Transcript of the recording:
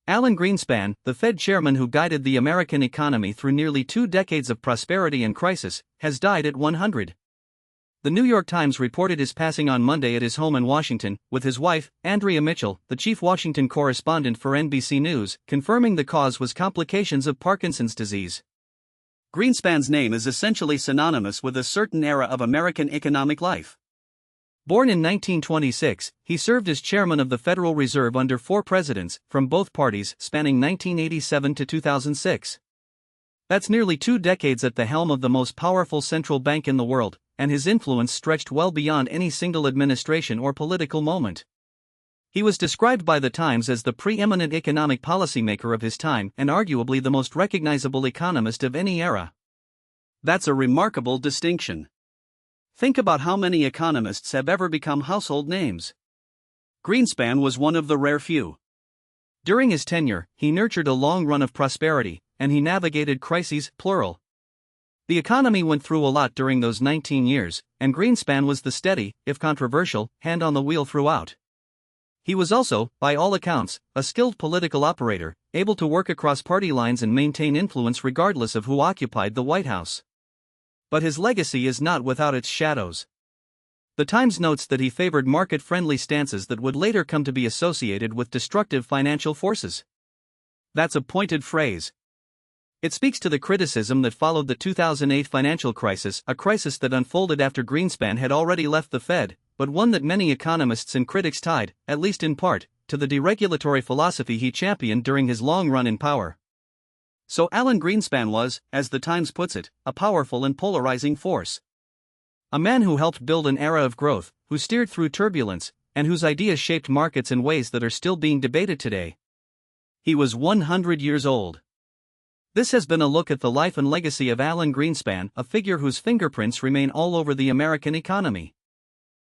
Alan Greenspan, the Fed chairman who guided the American economy through nearly 2 decades of prosperity and crisis, has died at 100. The New York Times reported his passing on Monday at his home in Washington, with his wife, Andrea Mitchell, the chief Washington correspondent for NBC News, confirming the cause was complications of Parkinson's disease. Greenspan's name is essentially synonymous with a certain era of American economic life. Born in 1926, he served as chairman of the Federal Reserve under 4 presidents, from both parties, spanning 1987 to 2006. That's nearly 2 decades at the helm of the most powerful central bank in the world, and his influence stretched well beyond any single administration or political moment. He was described by the Times as the preeminent economic policymaker of his time and arguably the most recognizable economist of any era. That's a remarkable distinction. Think about how many economists have ever become household names. Greenspan was one of the rare few. During his tenure, he nurtured a long run of prosperity, and he navigated crises, plural. The economy went through a lot during those 19 years, and Greenspan was the steady, if controversial, hand on the wheel throughout. He was also, by all accounts, a skilled political operator, able to work across party lines and maintain influence regardless of who occupied the White House. But his legacy is not without its shadows. The Times notes that he favored market-friendly stances that would later come to be associated with destructive financial forces. That's a pointed phrase. It speaks to the criticism that followed the 2008 financial crisis, a crisis that unfolded after Greenspan had already left the Fed, but one that many economists and critics tied, at least in part, to the deregulatory philosophy he championed during his long run in power. So Alan Greenspan was, as the Times puts it, a powerful and polarizing force. A man who helped build an era of growth, who steered through turbulence, and whose ideas shaped markets in ways that are still being debated today. He was 100 years old. This has been a look at the life and legacy of Alan Greenspan, a figure whose fingerprints remain all over the American economy.